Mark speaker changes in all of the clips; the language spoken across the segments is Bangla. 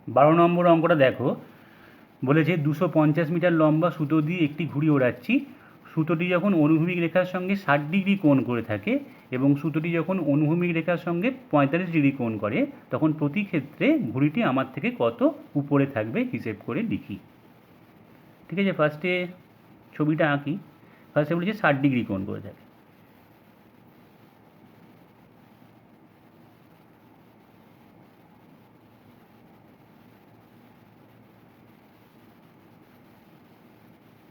Speaker 1: 12 নম্বর অঙ্কটা দেখো, বলেছে 250 মিটার লম্বা সুতো দিয়ে একটি ঘুড়ি ওড়াচ্ছি। সুতোটি যখন অনুভূমিক রেখার সঙ্গে 60 ডিগ্রি কোণ করে থাকে এবং সুতোটি যখন অনুভূমিক রেখার সঙ্গে 45 ডিগ্রি কোণ করে, তখন প্রতি ক্ষেত্রে ঘুড়িটি আমার থেকে কত উপরে থাকবে হিসেব করে লিখি। ঠিক আছে, ফার্স্টে ছবিটা আঁকি। ফার্স্টে বলেছে 60 ডিগ্রি কোণ করে থাকে।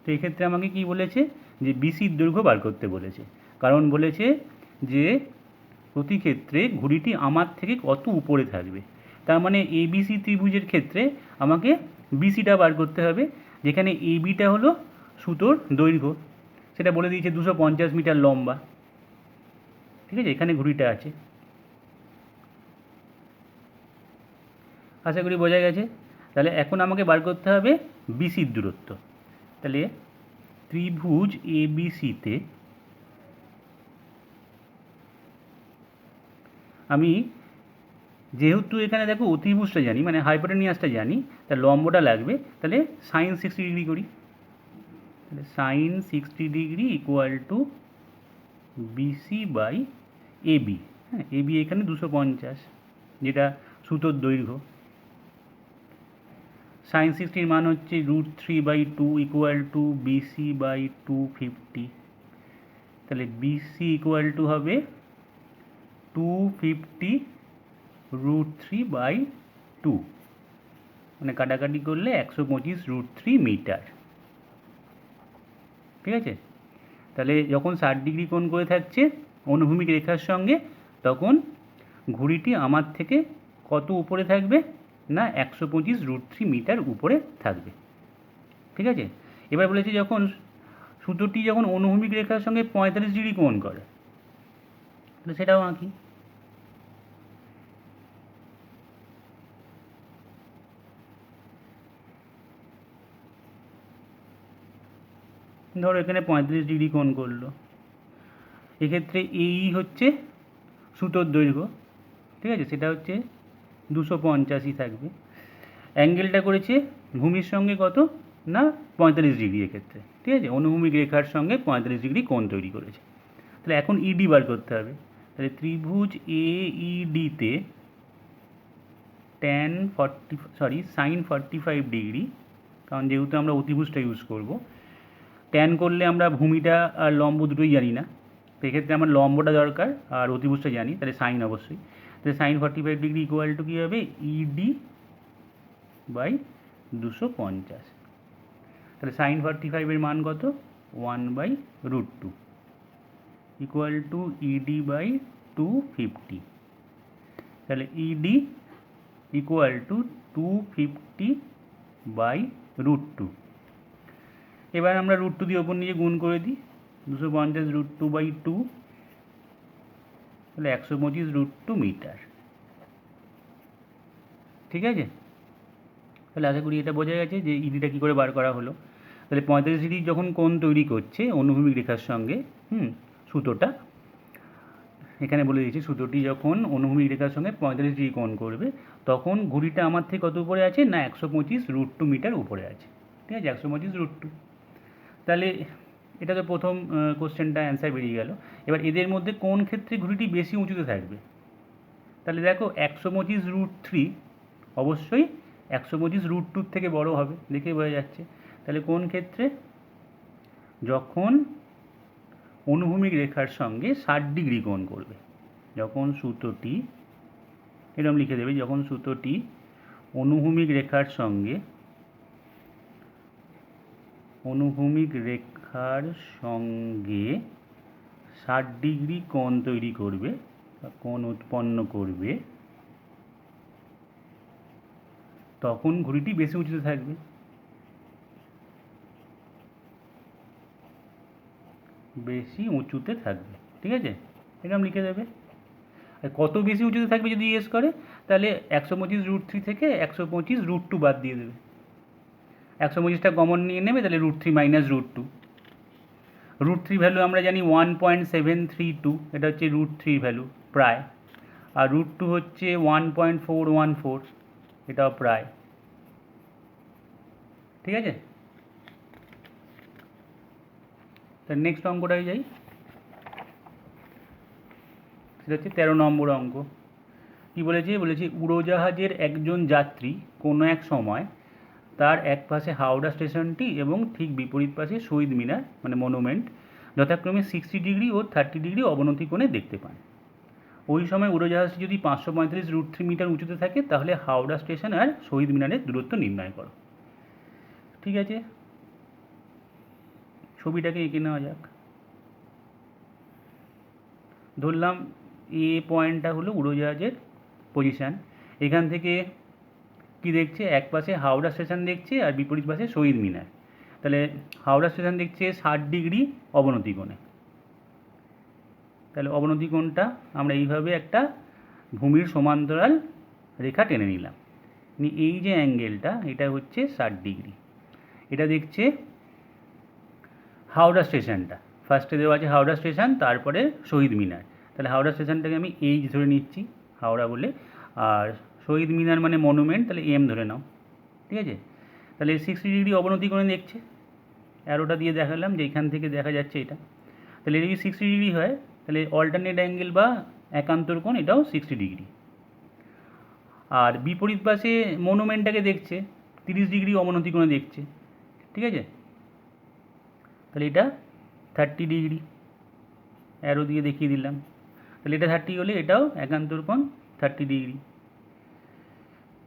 Speaker 1: তো এক্ষেত্রে আমাকে কি বলেছে, যে বিসির দৈর্ঘ্য বার করতে বলেছে। কারণ বলেছে যে প্রতি ক্ষেত্রে ঘুড়িটি আমার থেকে কত উপরে থাকবে। তার মানে এবিসি ত্রিভুজের ক্ষেত্রে আমাকে বিসিটা বার করতে হবে, যেখানে এবিটা হলো সুতোর দৈর্ঘ্য, সেটা বলে দিয়েছে 250 মিটার লম্বা। ঠিক আছে, এখানে ঘুড়িটা আছে, আশা করি বোঝা গেছে। তাহলে এখন আমাকে বার করতে হবে বিসির দূরত্ব। তাহলে ত্রিভুজ এবিসিতে আমি, যেহেতু এখানে দেখো অতিভুজটা জানি, মানে হাইপোটেনিয়াসটা জানি, তার লম্বটা লাগবে। তাহলে সাইন 60 ডিগ্রি করি। তাহলে sine 60 degree equal to BC by AB. হ্যাঁ, এবি এখানে 250, যেটা সুতোর দৈর্ঘ্য। সাইন 60-র মান হচ্ছে √3/2 ইকুয়াল টু বিসি বাই 250। তাহলে বিসি ইকুয়াল টু হবে 250 √3/2, মানে কাটাকাটি করলে 125 √3 মিটার। ঠিক আছে, তাহলে যখন 60 ডিগ্রি কোণ করে থাকছে অনুভূমিক রেখার সঙ্গে, তখন ঘুড়িটি আমার থেকে কত উপরে থাকবে না 125 √3 মিটার উপরে থাকবে। ঠিক আছে, এবার বলেছে যখন সুতোটি যখন অনুভূমিক রেখার সঙ্গে 45 ডিগ্রি কোণ করে, তাহলে সেটাও আঁকি। ধরো এখানে 35 ডিগ্রি কোণ করলো, এক্ষেত্রে এই হচ্ছে সুতোর দৈর্ঘ্য। ঠিক আছে, সেটা হচ্ছে 250 থাকবে। অ্যাঙ্গেলটা করেছে ভূমির সঙ্গে কত না 45 ডিগ্রি এক্ষেত্রে। ঠিক আছে, অনুভূমিক রেখার সঙ্গে 45 ডিগ্রি কোণ তৈরি করেছে। তাহলে এখন ইডি বার করতে হবে। তাহলে ত্রিভুজ এইডিতে সাইন 45 ডিগ্রি, কারণ যেহেতু আমরা অতিভুজটা ইউজ করব, ট্যান করলে আমরা ভূমিটা আর লম্ব দুটোই জানি না, তো এক্ষেত্রে আমার লম্বটা দরকার আর অতিভুজটা জানি, তাহলে সাইন অবশ্যই। তাহলে সাইন 45 ডিগ্রি ইকুয়াল টু কী হবে, ইডি বাই 250। তাহলে সাইন 45-এর মান কত, 1/√2 ইকুয়াল টু ইডি বাই 250। তাহলে ইডি ইকুয়াল টু 250/√2। এবার আমরা √2 দিয়ে ওপর নিচে গুণ করে দিই, 250 √2/2, তাহলে 125 √2 মিটার। ঠিক আছে, তাহলে আশা করি এটা বোঝা গেছে যে ইডিটা কী করে বার করা হলো। তাহলে 45 ডিগ্রি যখন কোণ তৈরি করছে অনুভূমিক রেখার সঙ্গে সুতোটা, এখানে বলে দিয়েছি সুতোটি যখন অনুভূমিক রেখার সঙ্গে 45 ডিগ্রি কোণ করবে, তখন ঘুড়িটা আমার থেকে কত উপরে আছে না 125 √2 মিটার উপরে আছে। ঠিক আছে, 125 √2। তাহলে এটা তো প্রথম কোশ্চেনটা অ্যান্সার বেরিয়ে গেল। এবার এদের মধ্যে কোন ক্ষেত্রে ঘুড়িটি বেশি উঁচুতে থাকবে। তাহলে দেখো 125 √3 অবশ্যই 125 √2 থেকে বড় হবে, দেখে বোঝা যাচ্ছে। তাহলে কোন ক্ষেত্রে, যখন অনুভূমিক রেখার সঙ্গে 60 ডিগ্রি কোণ করবে, যখন সুতোটি, এরকম লিখে দেবে, যখন সুতোটি অনুভূমিক রেখার সঙ্গে 60 ডিগ্রি কোণ তৈরি করবে বা কোণ উৎপন্ন করবে, তখন ঘুড়িটি বেশি উঁচুতে থাকবে। বেশি উঁচুতে থাকবে, ঠিক আছে, এরকম লিখে দেবে। আর কত বেশি উঁচুতে থাকবে যদি জিজ্ঞেস করে, তাহলে 125 √3 থেকে 125 √2 বাদ দিয়ে দেবে। 125টা কমন নিয়ে নেবে, তাহলে √3 - √2। √3 ভ্যালু আমরা জানি 1.732, এটা হচ্ছে √3 ভ্যালু প্রায়। আর √2 হচ্ছে 1.414, এটাও প্রায়। ঠিক আছে, তার নেক্সট অঙ্কটায় যাই। সেটা হচ্ছে 13 নম্বর অঙ্ক। কি বলেছে? বলেছে উড়োজাহাজের একজন যাত্রী কোনো এক সময় তার এক পাশে হাওড়া স্টেশনটি এবং ঠিক বিপরীত পাশে শহীদ মিনার মানে মনুমেন্ট যথাক্রমে 60 ডিগ্রি ও 30 ডিগ্রি অবনতি কোণে দেখতে পান। ওই সময় উড়োজাহাজটি যদি 545 √3 মিটার উঁচুতে থাকে তাহলে হাওড়া স্টেশন আর শহীদ মিনারের দূরত্ব নির্ণয় করো। ঠিক আছে, ছবিটাকে এঁকে নেওয়া যাক। ধরলাম এ পয়েন্টটা হলো উড়োজাহাজের পজিশান। এখান থেকে কি দেখছে? এক পাশে হাওড়া স্টেশন দেখছে আর বিপরীত পাশে শহীদ মিনার। তাহলে হাওড়া স্টেশন দেখছে 60 ডিগ্রি অবনতি কোণে। তাহলে অবনতি কোণটা আমরা এইভাবে একটা ভূমির সমান্তরাল রেখা টেনে নিলাম। এই যে অ্যাঙ্গেলটা এটা হচ্ছে 60 ডিগ্রি। এটা দেখছে হাওড়া স্টেশনটা, ফার্স্টে দেওয়া আছে হাওড়া স্টেশন, তারপরে শহীদ মিনার। তাহলে হাওড়া স্টেশনটাকে আমি এইচ ধরে নিচ্ছি হাওড়া বলে, আর শহীদ মিনার মানে মনুমেন্ট, তাহলে এম ধরে নাও। ঠিক আছে, তাহলে 60 ডিগ্রি অবনতি কোণে দেখছে, অ্যারোটা দিয়ে দেখালাম যে এখান থেকে দেখা যাচ্ছে এটা। তাহলে এটা যদি 60 ডিগ্রি হয় তাহলে অল্টারনেট অ্যাঙ্গেল বা একান্তর কোণ এটাও 60 ডিগ্রি। আর বিপরীত পাশে মনুমেন্টটাকে দেখছে 30 ডিগ্রি অবনতি কোণে দেখছে। ঠিক আছে, তাহলে এটা 30 ডিগ্রি, অ্যারো দিয়ে দেখিয়ে দিলাম। তাহলে এটা 30 হলে এটাও একান্তর কোণ 30 ডিগ্রি।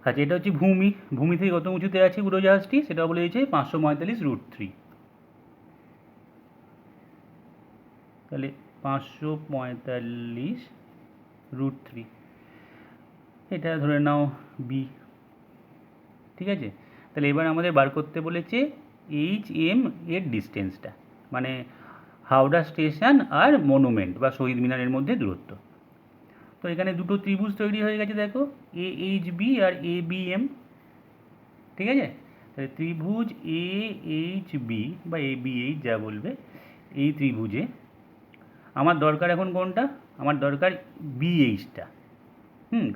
Speaker 1: আচ্ছা, এটা হচ্ছে ভূমি। ভূমি থেকে কত উঁচুতে আছে উড়োজাহাজটি সেটা বলে দিয়েছে 545 √3। তাহলে 545 √3, এটা ধরে নাও বি। ঠিক আছে, তাহলে এবার আমাদের বার করতে বলেছে এইচ এম এর ডিস্টেন্সটা, মানে হাওড়া স্টেশন আর মনুমেন্ট বা শহীদ মিনারের মধ্যে দূরত্ব। তো এখানে দুটো ত্রিভুজ তৈরি হয়ে গেছে, দেখো এ এইচ বি আর এ বি এম। ঠিক আছে, তাহলে ত্রিভুজ এ এইচ বি বা এ বি এইচ যা বলবে, এই ত্রিভুজে আমার দরকার এখন কোনটা? আমার দরকার বিএইচটা।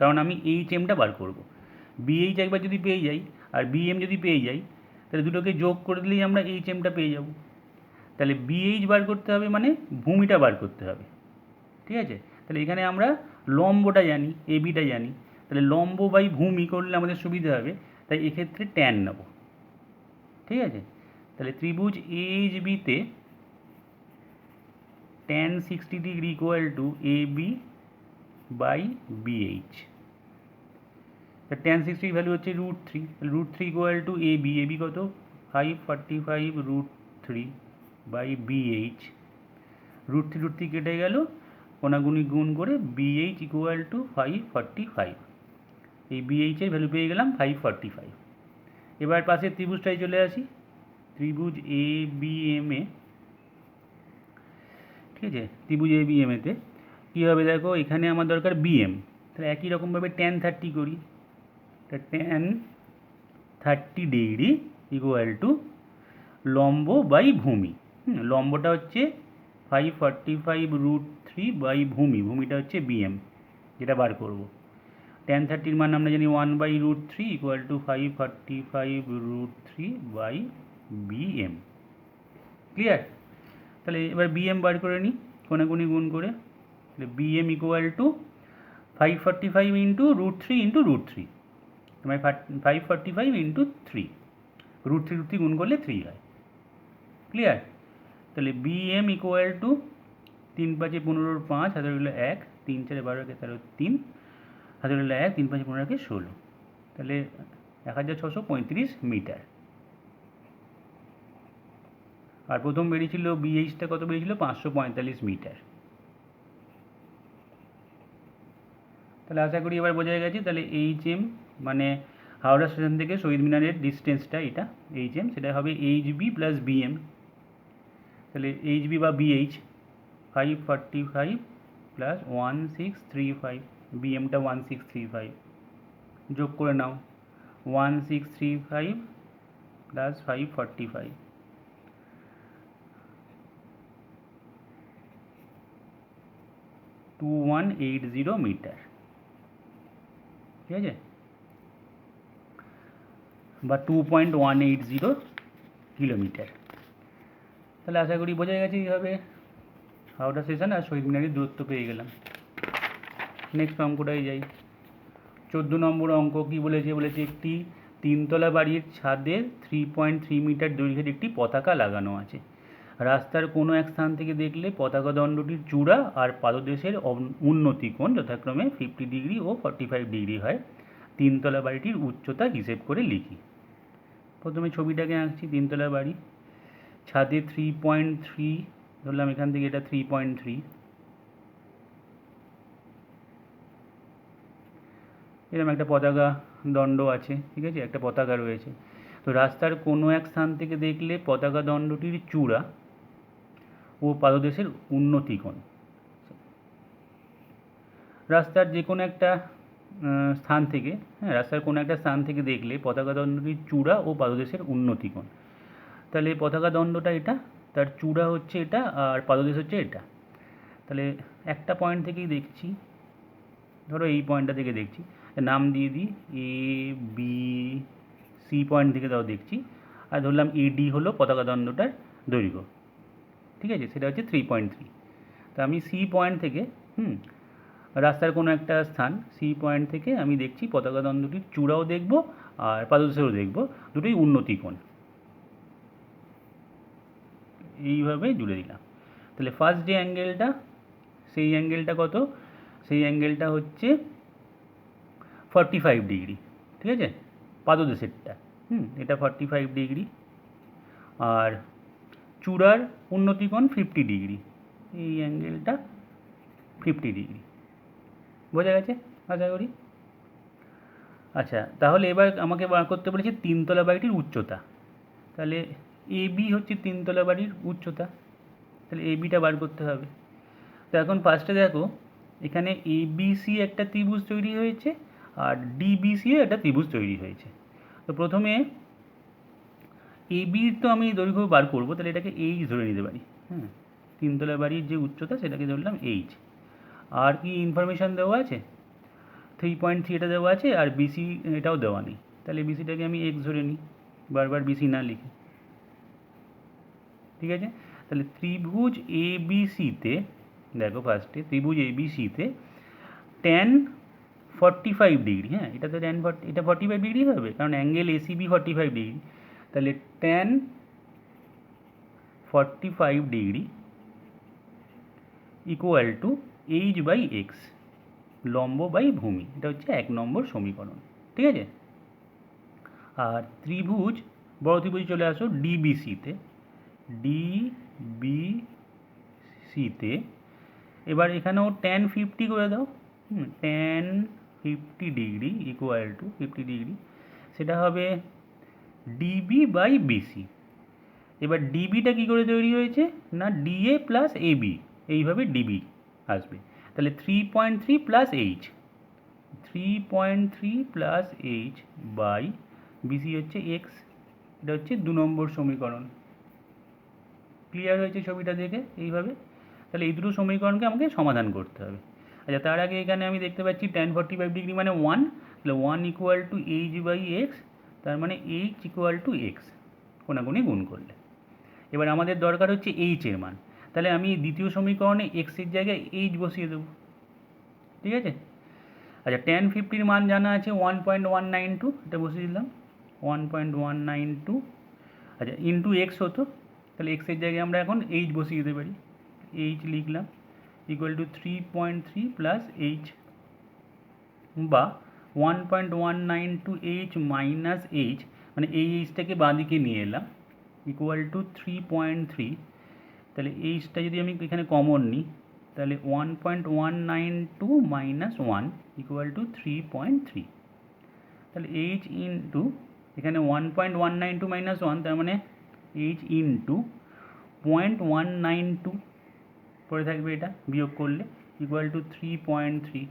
Speaker 1: কারণ আমি এইচ এমটা বার করব। বিএইচ একবার যদি পেয়ে যাই আর বিএম যদি পেয়ে যাই তাহলে দুটোকে যোগ করে দিলেই আমরা এইচ এমটা পেয়ে যাব। তাহলে বিএইচ বার করতে হবে মানে ভূমিটা বার করতে হবে। ঠিক আছে, তাহলে এখানে আমরা লম্বটা জানি, এবিটা জানি, তাহলে লম্ব বাই ভূমি করলে আমাদের সুবিধা হবে, তাই এক্ষেত্রে ট্যান নেব। ঠিক আছে, তাহলে ত্রিভুজ এইচ বিতে tan 60 degree equal to A B by BH. tan 60 value হচ্ছে √3, √3 ইকুয়াল টু এ বি কত? 545 √3 বাই বিএইচ। √3 কেটে গেল, কোনাগুনি গুণ করে বিএইচ ইকুয়াল টু 545। এই বিএইচের ভ্যালু পেয়ে গেলাম 545। এবার পাশের ত্রিভুজটাই চলে আসি, ত্রিভুজ এ বি এম এ। ঠিক আছে, ত্রিভুজ এ বি এম এতে কী হবে দেখো, এখানে আমার দরকার বিএম, তাহলে একই রকমভাবে tan 30 করি। তা tan 30 ডিগ্রি ইকুয়াল টু লম্ব বাই ভূমি। লম্বটা হচ্ছে 545 √3 বাই ভূমি, ভূমিটা হচ্ছে বিএম যেটা বার করব। tan 30 মান আমরা জানি 1/√3 equal to 545 √3 by BM. Clear? তাহলে এবার বিএম বার করে নিই কোনাকুনি গুণ করে। তাহলে BM equal to 545 into √3 into √3, মানে 545 ইন্টু 3, √3 গুণ করলে 3 হয়। ক্লিয়ার? তাহলে বিএম ইকুয়াল টু 3 5 15 5 হাতে রইল 1, 3 4 12 13 3 হাতে রইল 1, 3 5 15 16, তাহলে 1635 মিটার। আর প্রথম বেরিয়েছিল বিএইচটা কত বেরিয়েছিল? 545 মিটার। তাহলে আশা করি এবার বোঝা গেছে। তাহলে এইচ এম মানে হাওড়া স্টেশন থেকে শহীদ মিনারের ডিস্টেন্সটা এটা এইচ এম, সেটা হবে এইচ বি প্লাস বিএম। তাহলে এইচ বি বা বিএইচ 545 প্লাস 1635, বিএমটা 1635, যোগ করে নাও 1635 প্লাস 545, 2180 মিটার। ঠিক আছে, বা 2.180 কিলোমিটার। তাহলে আশা করি বোঝা গেছে এইভাবে হাওড়া স্টেশন আর শহীদ মিনারের দূরত্ব পেয়ে গেলাম। নেক্সট অঙ্কটাই যাই। 14 নম্বর অঙ্ক কী বলেছে? বলেছে একটি 3তলা বাড়ির ছাদে 3.3 মিটার দৈর্ঘ্যের একটি পতাকা লাগানো আছে। রাস্তার কোনো এক স্থান থেকে দেখলে পতাকা দণ্ডটির চূড়া আর পাদদেশের উন্নতি কোণ যথাক্রমে 50 ডিগ্রি ও 45 ডিগ্রি হয়। 3তলা বাড়িটির উচ্চতা হিসেব করে লিখি। প্রথমে ছবিটাকে আঁকছি। 3তলা বাড়ি, ছাদে 3.3 ধরলাম, এখান থেকে এটা 3.3, এরকম একটা পতাকা দণ্ড আছে, ঠিক আছে, একটা পতাকা রয়েছে। তো রাস্তার কোনো এক স্থান থেকে দেখলে পতাকা দণ্ডটির চূড়া ও পাদদেশের উন্নতি কোণ। রাস্তার যে কোনো একটা স্থান থেকে, হ্যাঁ, রাস্তার কোনো একটা স্থান থেকে দেখলে পতাকা দণ্ডটির চূড়া ও পাদদেশের উন্নতি কোণ। তাহলে পতাকা দণ্ডটা এটা, তার চূড়া হচ্ছে এটা, আর পাদদেশ হচ্ছে এটা। তাহলে একটা পয়েন্ট থেকেই দেখছি, ধরো এই পয়েন্টটা থেকে দেখছি, নাম দিয়ে দিই এ বি সি পয়েন্ট থেকে তাও দেখছি, আর ধরলাম এডি হলো পতাকা দণ্ডটার দৈর্ঘ্য, ঠিক আছে, সেটা হচ্ছে 3.3। তা আমি সি পয়েন্ট থেকে রাস্তার কোনো একটা স্থান সি পয়েন্ট থেকে আমি দেখছি পতাকা দণ্ডটির চূড়াও দেখব আর পাদদেশেও দেখব, দুটোই উন্নতি কোণ। এইভাবে জুড়ে দিলাম। তাহলে ফার্স্ট যে অ্যাঙ্গেলটা, সেই অ্যাঙ্গেলটা কত? সেই অ্যাঙ্গেলটা হচ্ছে 45 ডিগ্রি, ঠিক আছে, পাদদেশেরটা। এটা 45 ডিগ্রি, আর চূড়ার উন্নতি কোণ 50 ডিগ্রি, এই অ্যাঙ্গেলটা 50 ডিগ্রি। বোঝা গেছে আশা করি? আচ্ছা, তাহলে এবার আমাকে বার করতে বলেছে 3তলা বাড়িটির উচ্চতা। তাহলে এ বি হচ্ছে 3তলা বাড়ির উচ্চতা, তাহলে এ বিটা বার করতে হবে। তো এখন ফার্স্টে দেখো, এখানে এ বি সি একটা ত্রিভুজ তৈরি হয়েছে, আর ডিবিসিও একটা ত্রিভুজ তৈরি হয়েছে। তো প্রথমে এ বির তো আমি দৈর্ঘ্য বার করবো, তাহলে এটাকে এইচ ধরে নিতে পারি। 3তলা বাড়ির যে উচ্চতা সেটাকে ধরলাম এইচ। আর কি ইনফরমেশান দেওয়া আছে? 3.3 এটা দেওয়া আছে, আর বিসি এটাও দেওয়া নেই, তাহলে বিসিটাকে আমি এক্স ধরে নিই, বারবার বিসি না লিখে, ঠিক আছে। তাহলে ত্রিভুজ এ বি সিতে দেখো, ফার্স্টে ত্রিভুজ এ বি সিতে tan 45 ডিগ্রি, হ্যাঁ, এটা তো এটা 45 ডিগ্রি হবে, কারণ অ্যাঙ্গেল এসিবি 45 ডিগ্রি। তাহলে tan 45 degree equal to H by X, লম্ব বাই ভূমি। এটা হচ্ছে 1 নম্বর সমীকরণ, ঠিক আছে। আর ত্রিভুজ, বড় ত্রিভুজ চলে আসো ডিবিসিতে, ডিবিসিতে এবার এখানেও tan 50 করে দাও, tan 50 degree equal two 50 degree, সেটা হবে ডিবি বাই বিসি। এবার ডিবিটা কী করে তৈরি হয়েছে? না ডিএ প্লাস এবি, এইভাবে ডিবি আসবে। তাহলে 3.3 plus H, 3.3 plus H by BC হচ্ছে এক্স। এটা হচ্ছে 2 নম্বর সমীকরণ। ক্লিয়ার হয়েছে ছবিটা দেখে এইভাবে? তাহলে এই দুটো সমীকরণকে আমাকে সমাধান করতে হবে। আচ্ছা, তার আগে এখানে আমি দেখতে পাচ্ছি tan 45 ডিগ্রি মানে 1, তাহলে 1 equal to H by X, তার মানে এইচ ইকুয়াল টু এক্স, কোনাকুনি গুণ করলে। এবার আমাদের দরকার হচ্ছে এইচ এর মান, তাহলে আমি দ্বিতীয় সমীকরণে এক্সের জায়গায় এইচ বসিয়ে দেবো, ঠিক আছে। আচ্ছা, tan 50-র মান জানা আছে 1.192, এটা বসিয়ে দিলাম 1.192। আচ্ছা, ইন্টু এক্স হতো, তাহলে এক্সের জায়গায় আমরা এখন এইচ বসিয়ে দিতে পারি, এইচ লিখলাম ইকুয়াল টু 3.3 প্লাস এইচ, বা 1.192 এইচ মাইনাস এইচ, মানে এই এইচটাকে বাঁ দিকে নিয়ে এলাম, ইকুয়াল টু 3.3। তাহলে এইচটা যদি আমি এখানে কমন নিই, তাহলে 1.192 মাইনাস 1 ইকুয়াল টু 3.3। তাহলে এইচ ইন্টু এখানে 1.192 মাইনাস 1, তার মানে এইচ ইন্টু 0.192 পরে থাকবে, এটা বিয়োগ করলে ইকুয়াল টু 3.3।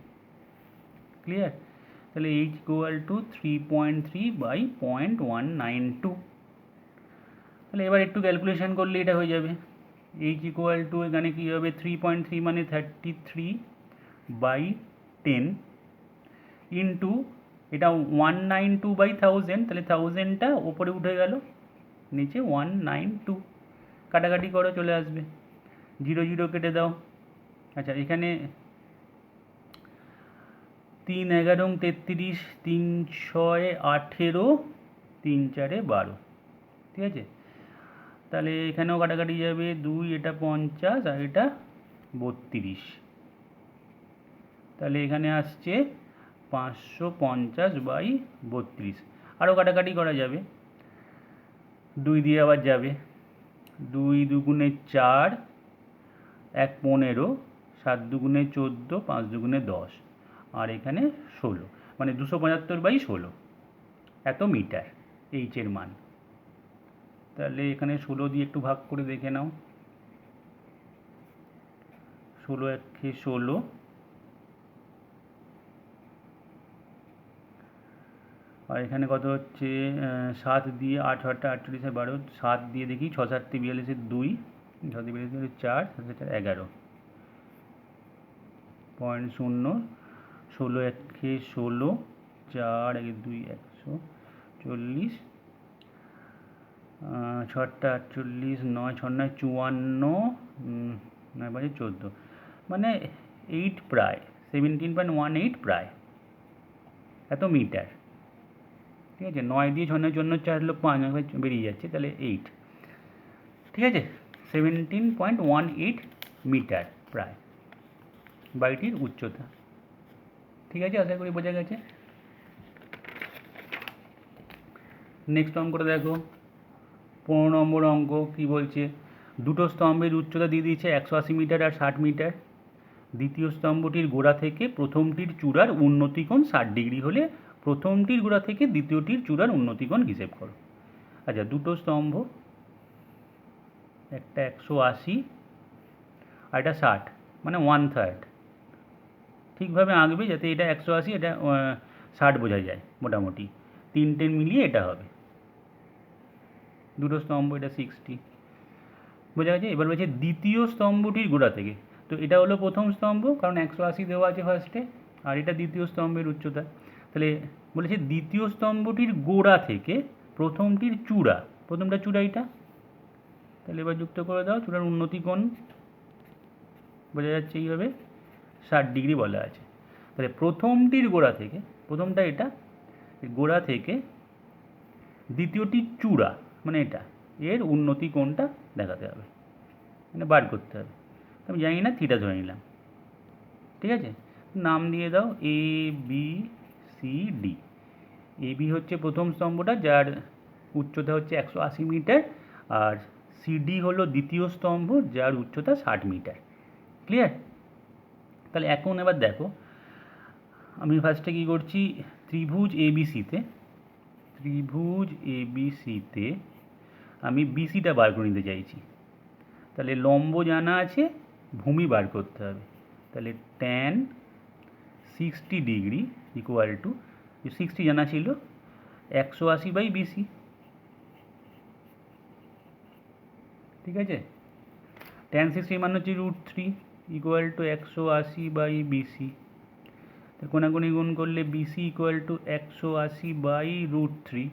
Speaker 1: ক্লিয়ার? তাহলে এইচ ইকুয়াল টু 3.3 বাই 0.192। তাহলে এবার একটু ক্যালকুলেশন করলে এটা হয়ে যাবে। এইচ ইকুয়াল টু এখানে কী হবে, 3.3 মানে 33 বাই 10 ইন্টু এটা 192 বাই 1000, তাহলে 1000টা ওপরে উঠে গেল, নিচে 192, কাটাকাটি করো চলে আসবে, 0 0 কেটে দাও। আচ্ছা এখানে 3 11 33, 3 6 18, 3 4 12, ঠিক আছে। তাহলে এখানেও কাটাকাটি যাবে, 2 এটা 50 আর এটা 32, তাহলে এখানে আসছে 550/32। আরও কাটাকাটি করা যাবে, 2 দিয়ে আবার যাবে, 2 দুগুণে 4, 1 15, 7 দুগুণে 14, 5 দুগুণে 10, আর এখানে 16, মানে 275/16 এত মিটার এইচের মান। তাহলে এখানে 16 দিয়ে একটু ভাগ করে দেখে নাও, 16 1 16, আর এখানে কত হচ্ছে 7 দিয়ে 8 8 48 12, 7 দিয়ে দেখি 6 7 42 2, 6 দিয়ে 42 4, 7 4 11, 0.0, 16 1 16, 4 1 2 140, 6 48, 9 6 9 54, 9 5 14, মানে 8 প্রায় 17.18 প্রায় এত মিটার, ঠিক আছে। 9 দিয়ে 6 9 14 4 হলো 5 বেরিয়ে যাচ্ছে, তাহলে 8, ঠিক আছে। 17.18 মিটার প্রায় বাড়িটির উচ্চতা, ঠিক আছে। আশা করি বোঝা গেছে। নেক্সট অঙ্কটা দেখো, 15 নম্বর অঙ্ক কি বলছে, দুটো স্তম্ভের উচ্চতা দিয়ে দিয়েছে 180 মিটার আর 60 মিটার। দ্বিতীয় স্তম্ভটির গোড়া থেকে প্রথমটির চূড়ার উন্নতিকোণ 60 ডিগ্রি হলে প্রথমটির গোড়া থেকে দ্বিতীয়টির চূড়ার উন্নতিকোণ হিসেব করো। আচ্ছা দুটো স্তম্ভ, একটা 180 আর এটা 60, মানে 1/3, ঠিকভাবে আঁকবে যাতে এটা 180 এটা 60 বোঝা যায়, মোটামুটি 3টে মিলিয়ে এটা হবে দুটো স্তম্ভ, এটা 60 বোঝা গেছে। এবার বলছে দ্বিতীয় স্তম্ভটির গোড়া থেকে, তো এটা হলো প্রথম স্তম্ভ কারণ 180 দেওয়া আছে ফার্স্টে, আর এটা দ্বিতীয় স্তম্ভের উচ্চতা। তাহলে বলেছে দ্বিতীয় স্তম্ভটির গোড়া থেকে প্রথমটির চূড়া, প্রথমটা চূড়া এটা, তাহলে এবার যুক্ত করে দাও, চূড়ার উন্নতিকোণ বোঝা যাচ্ছে এইভাবে 60 ডিগ্রি বলা আছে। তাহলে প্রথমটির গোড়া থেকে, প্রথমটা এটা, গোড়া থেকে দ্বিতীয়টির চূড়া মানে এটা, এর উন্নতিকোণটা দেখাতে হবে, মানে বার করতে হবে। আমি জানি না, থিটা ধরে নিলাম, ঠিক আছে। নাম দিয়ে দাও A B C D. A B হচ্ছে প্রথম স্তম্ভটা যার উচ্চতা হচ্ছে 180 মিটার, আর সিডি হলো দ্বিতীয় স্তম্ভ যার উচ্চতা 60 মিটার। ক্লিয়ার? তাহলে এখন এবার দেখো, আমি ফার্স্টে কী করছি, ত্রিভুজ এবিসিতে আমি বিসিটা বার করে নিতে চাইছি। তাহলে লম্ব জানা আছে, ভূমি বার করতে হবে। তাহলে tan 60 ডিগ্রি ইকুয়াল টু, 60 জানা ছিল, 180/BC, ঠিক আছে। tan 60 মান হচ্ছে √3 ইকুয়াল টু 180/BC। কোনাকুনি গুণ করলে BC ইকুয়াল টু 180/√3।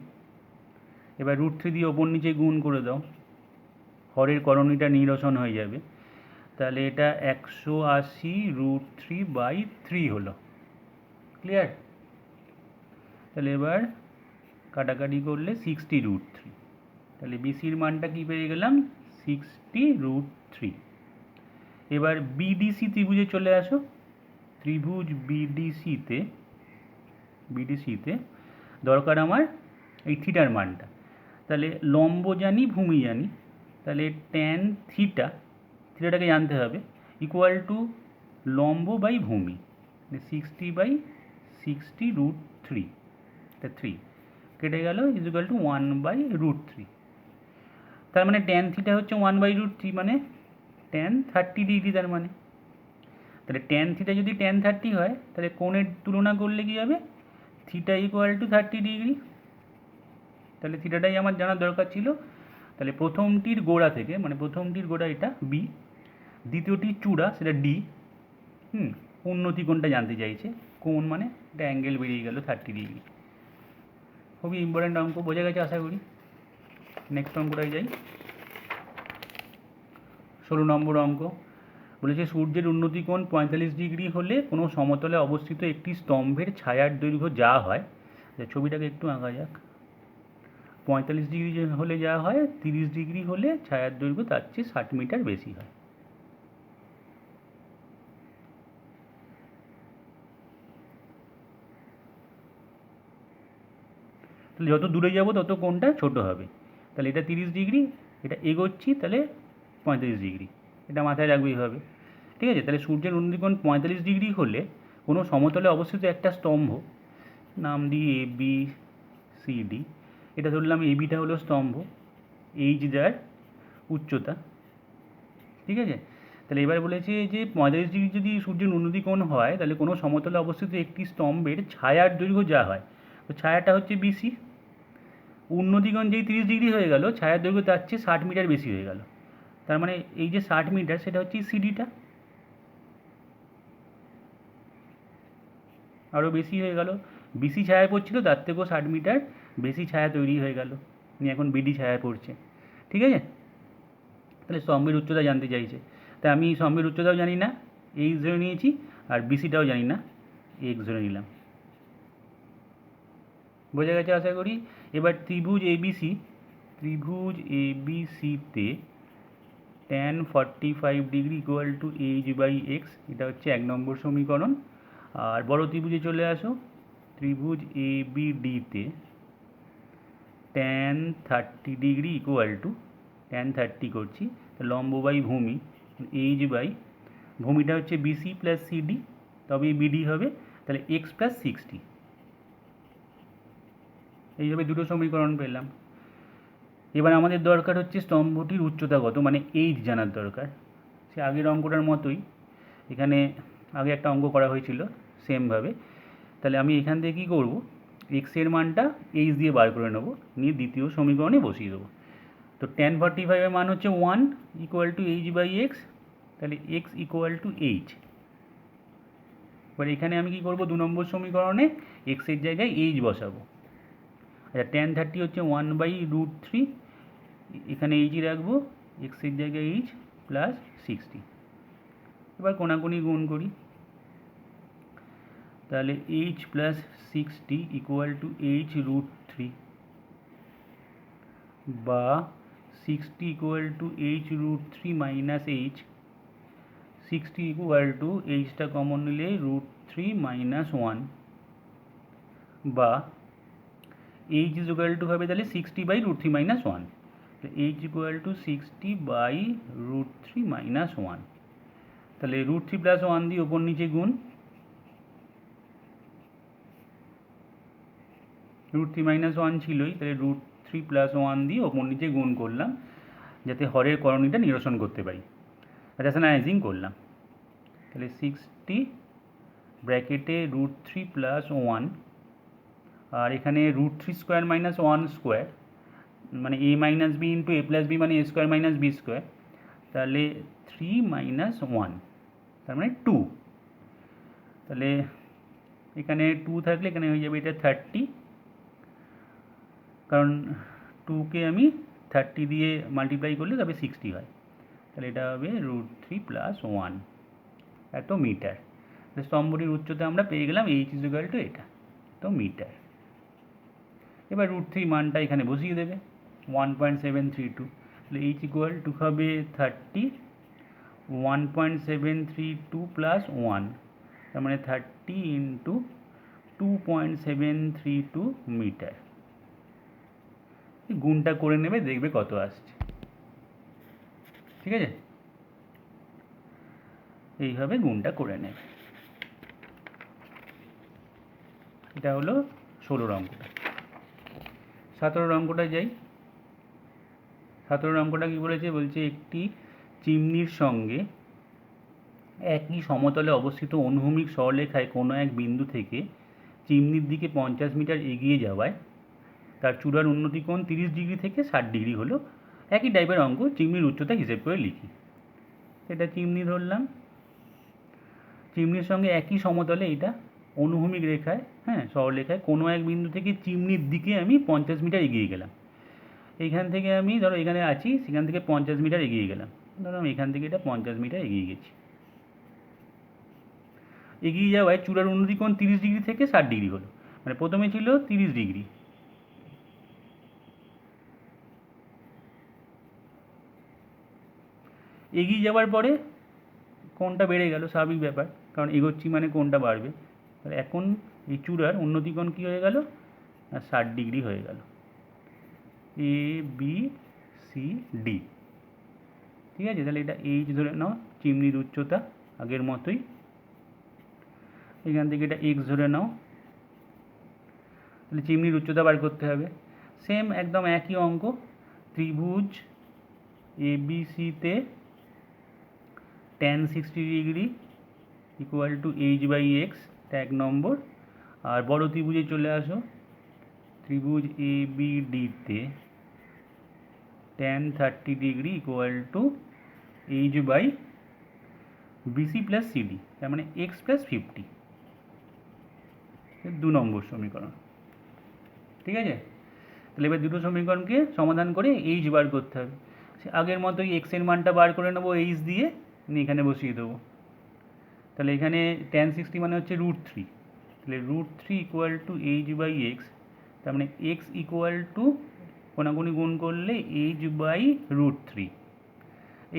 Speaker 1: এবার √3 দিয়ে ওপর নিচে গুণ করে দাও, হরের করণীটা নিরসন হয়ে যাবে। তাহলে এটা 180√3/3 হলো। ক্লিয়ার? তাহলে এবার কাটাকাটি করলে 60√3, তাহলে বিসির মানটা কি পেয়ে গেলাম, 60√3। এবার বিডিসি ত্রিভুজে চলে আসো, ত্রিভুজ বিডিসিতে দরকার আমার এই থিটার মানটা। তাহলে লম্ব জানি, ভূমি জানি, তাহলে tan থিটাটাকে জানতে হবে, ইকুয়াল টু লম্ব বাই ভূমি, 60/60√3, এটা 3 কেটে গেল, ইকুয়াল টু 1/√3। তার মানে tan থিটা হচ্ছে 1/√3, মানে tan 30 ডিগ্রি। তার মানে তাহলে tan থিটা যদি tan 30 হয়, তাহলে কোণের তুলনা করলে কী হবে, থিটা ইকুয়াল টু 30 ডিগ্রি। তাহলে থিটাটাই আমার জানার দরকার ছিল। তাহলে প্রথমটির গোড়া থেকে, মানে প্রথমটির গোড়া এটা বি, দ্বিতীয়টির চূড়া সেটা ডি, উন্নতিকোণটা জানতে চাইছে, কোণ মানে এটা অ্যাঙ্গেল বেরিয়ে গেল 30 ডিগ্রি। খুবই ইম্পর্ট্যান্ট অঙ্ক, বোঝা গেছে আশা করি। নেক্সট অঙ্কটায় যাই। 16 নম্বর অঙ্ক বলেছে সূর্যের উন্নতিকোণ 45 ডিগ্রি হলে কোনো সমতলে অবস্থিত একটি স্তম্ভের ছায়ার দৈর্ঘ্য যা হয়, ছবিটাকে একটু আঁকা যাক। 45 ডিগ্রি হলে যা হয়, 30 ডিগ্রি হলে ছায়ার দৈর্ঘ্য তার চেয়ে 60 মিটার বেশি হয়। তাহলে যত দূরে যাব তত কোণটা ছোট হবে। তাহলে এটা 30 ডিগ্রি, এটা এগোচ্ছি তাহলে 45 ডিগ্রি, এটা মাথায় রাখবে এইভাবে। ঠিক আছে, তাহলে সূর্যের উন্নতিকোণ 45 ডিগ্রি হলে কোনো সমতলে অবস্থিত একটা স্তম্ভ, নাম দিই এ বি সি ডি, এটা ধরলাম এ বিটা হলো স্তম্ভ, এইচ যার উচ্চতা। ঠিক আছে, তাহলে এবার বলেছে যে 45 ডিগ্রি যদি সূর্যের উন্নতিকোণ হয় তাহলে কোনো সমতলে অবস্থিত একটি স্তম্ভের ছায়ার দৈর্ঘ্য যা হয়, তো ছায়াটা হচ্ছে বিসি। উন্নতিকোণ যেই 30 ডিগ্রি হয়ে গেল, ছায়ার দৈর্ঘ্য তার চেয়ে 60 মিটার বেশি হয়ে গেল। তার মানে এই যে 60 মিটার সেটা হচ্ছে সিডিটা, আরও বেশি হয়ে গেল। বিসি ছায়া পড়ছিল, তার থেকেও 60 মিটার বেশি ছায়া তৈরি হয়ে গেল, নিয়ে এখন বিডি ছায়া পড়ছে। ঠিক আছে, তাহলে স্তম্ভের উচ্চতা জানতে চাইছে, তাই আমি স্তম্ভের উচ্চতাও জানি না, এইচ ধরে নিয়েছি, আর বিসিটাও জানি না, এক্স ধরে নিলাম। বোঝা গেছে আশা করি। এবার ত্রিভুজ এবিসিতে tan 45 degree equal to H by X, এটা হচ্ছে 1 নম্বর সমীকরণ। আর বড় ত্রিভুজে চলে আসো, ত্রিভুজ এবিডিতে tan 30 degree equal two, tan 30 করছি, লম্ব বাই ভূমি, এইচ বাই ভূমিটা হচ্ছে বিসি প্লাস সিডি, তবে বিডি হবে, তাহলে এক্স প্লাস 60। এইভাবে দুটো সমীকরণ পেলাম। এবার আমাদের দরকার হচ্ছে স্তম্ভটির উচ্চতা কত, মানে এইচ জানার দরকার। সে আগের অঙ্কটার মতোই, এখানে আগে একটা অঙ্ক করা হয়েছিল সেমভাবে। তাহলে আমি এখান থেকে কী করব, এক্সের মানটা এইচ দিয়ে বার করে নেব, নিয়ে দ্বিতীয় সমীকরণে বসিয়ে দেবো। তো tan 45 মান হচ্ছে 1 equal to H by X, তাহলে এক্স ইকুয়াল টু এইচ। এবার এখানে আমি কী করব, 2 নম্বর সমীকরণে এক্সের জায়গায় এইচ বসাবো। আচ্ছা, tan 30 হচ্ছে 1/√3, এখানে এইচই রাখবো, এক্সের জায়গায় এইচ প্লাস 60। এবার কোনাকুনি গুণ করি, তাহলে H plus 60 equal to h√3, বা 60 equal to h√3 minus H, 60 equal to এইচটা কমন নিলে √3 মাইনাস 1, বা এইচ ইকুয়াল টু হবে তাহলে 60/√3 মাইনাস 1, তো এইচ ইকুয়াল টু 60/√3 মাইনাস 1। তাহলে √3 প্লাস 1 দিয়ে ওপর নিচে গুণ, √3 মাইনাস 1 ছিলই, তাহলে √3 প্লাস 1 দিয়ে ওপর নিচে গুণ করলাম, যাতে হরের করণীটা নিরসন করতে পারি, রেশনালাইজিং করলাম। তাহলে 60 ব্র্যাকেটে √3 প্লাস 1, আর এখানে √3 স্কোয়ার মাইনাস 1 স্কোয়ার, মানে a মাইনাস B into a plus B মানে a square minus B square, তাহলে 3 মাইনাস 1, তার মানে 2। তাহলে এখানে 2 থাকলে এখানে হয়ে যাবে এটা 30, কারণ 2কে আমি 30 দিয়ে মাল্টিপ্লাই করলে তবে 60 হয়, তাহলে এটা হবে √3 প্লাস 1, এত মিটার। স্তম্ভটির উচ্চতা আমরা পেয়ে গেলাম এইচ ইকুয়াল টু এটা, তো মিটার। এবার √3 মানটা এখানে বসিয়ে দেবে, 1.732, তাহলে এইচ ইকুয়াল টু হবে 30, 1.732 প্লাস 1, তার মানে 30 ইন্টু 2.732 মিটার। গুণটা করে নেবে, দেখবে কত আসছে। ঠিক আছে, এইভাবে গুণটা করে নেবে। এটা হলো 16 অঙ্কটা। 17 অঙ্কটা যাই। 17 অঙ্কটা কী বলেছে, বলছে একটি চিমনির সঙ্গে একই সমতলে অবস্থিত অনুভূমিক সরলরেখায় কোনো এক বিন্দু থেকে চিমনির দিকে 50 মিটার এগিয়ে যাওয়ায় তার চূড়ার উন্নতিকোণ 30 ডিগ্রি থেকে 60 ডিগ্রি হলো। একই টাইপের অঙ্ক, চিমনির উচ্চতা হিসেব করে লিখি। এটা চিমনি ধরলাম, চিমনির সঙ্গে একই সমতলে, এটা অনুভূমিক রেখায়, হ্যাঁ সরলরেখায় কোনো এক বিন্দু থেকে চিমনির দিকে আমি 50 মিটার এগিয়ে গেলাম। এইখান থেকে আমি ধরো এখানে আছি, সেখান থেকে 50 মিটার এগিয়ে গেলাম, ধরো আমি এখান থেকে এটা 50 মিটার এগিয়ে গেছি। এগিয়ে যাওয়ায় চূড়ার উন্নতি কোণ 30 ডিগ্রি থেকে 60 ডিগ্রি হলো, মানে প্রথমে ছিল 30 ডিগ্রি, এগিয়ে যাওয়ার পরে কোণটা বেড়ে গেল, স্বাভাবিক ব্যাপার, কারণ এগোচ্ছি মানে কোণটা বাড়বে। তাহলে এখন এই চূড়ার উন্নতি কোণ কী হয়ে গেল, 60 ডিগ্রি হয়ে গেল, এ বি সি ডি। ঠিক আছে, তাহলে এটা এইচ ধরে নাও, চিমনির উচ্চতা আগের মতোই, এখান থেকে এটা এক্স ধরে নাও, তাহলে চিমনির উচ্চতা বার করতে হবে। সেম একদম একই অঙ্ক, ত্রিভুজ এবিসিতে tan 60 degree equal to H by X, এটা 1 নম্বর। আর বড় ত্রিভুজে চলে আসো, ত্রিভুজ এ বি ডিতে tan 30 degree equal to H by BC plus CD, তার মানে এক্স প্লাস 50, 2 নম্বর সমীকরণ। ঠিক আছে, তাহলে এবার দুটো সমীকরণকে সমাধান করে এইচ বার করতে হবে। সে আগের মতোই এক্সের মানটা বার করে নেবো এইচ দিয়ে, এখানে বসিয়ে দেবো। তাহলে এখানে tan 60 মানে হচ্ছে √3, তাহলে √3 equal to H by X, তার মানে এক্স ইকুয়াল টু কোনাকুনি গুণ করলে এইচ বাই √3,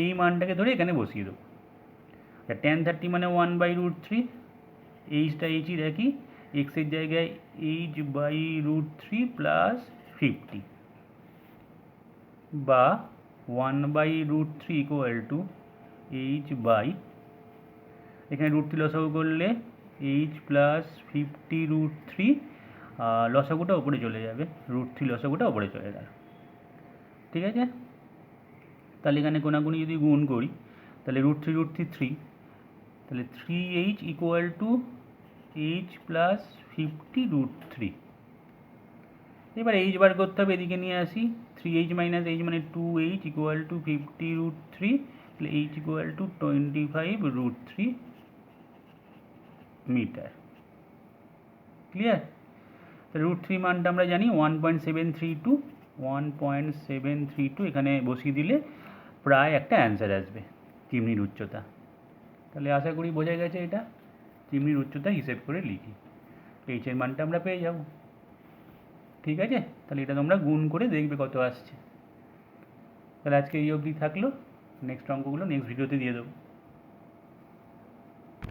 Speaker 1: এই মানটাকে ধরে এখানে বসিয়ে দেবো। tan 30 মানে 1/√3, এইচটা এইচই রাখি, এক্সের জায়গায় এইচ বাই √3 প্লাস 50, বা 1/√3 ইকুয়াল টু এইচ বাই, এখানে √3 লসাগু করলে এইচ প্লাস 50√3, লসাগুটা ওপরে চলে যাবে, √3 লসাগুটা ওপরে চলে গেল। ঠিক আছে, তাহলে এখানে কোনাকুনি যদি গুণ করি, তাহলে √3 3, তাহলে 3h equal to H plus 50√3। এবার এইচ বার করতে হবে, এদিকে নিয়ে আসি, 3h মাইনাস এইচ মানে 2h ইকুয়াল টু 50√3, তাহলে H equal to 25√3 metre. Clear? তাহলে √3 মানটা আমরা জানি 1.732, এখানে বসিয়ে দিলে প্রায় একটা অ্যান্সার আসবে চিমনির উচ্চতা। তাহলে আশা করি বোঝা গেছে, এটা চিমনির উচ্চতা হিসেব করে লিখি, এইচের মানটা আমরা পেয়ে যাব। ঠিক আছে, তাহলে এটা তোমরা গুণ করে দেখবে কত আসছে। তাহলে আজকে এই অবধি থাকলো, নেক্সট অঙ্কগুলো নেক্সট ভিডিওতে দিয়ে দেবো।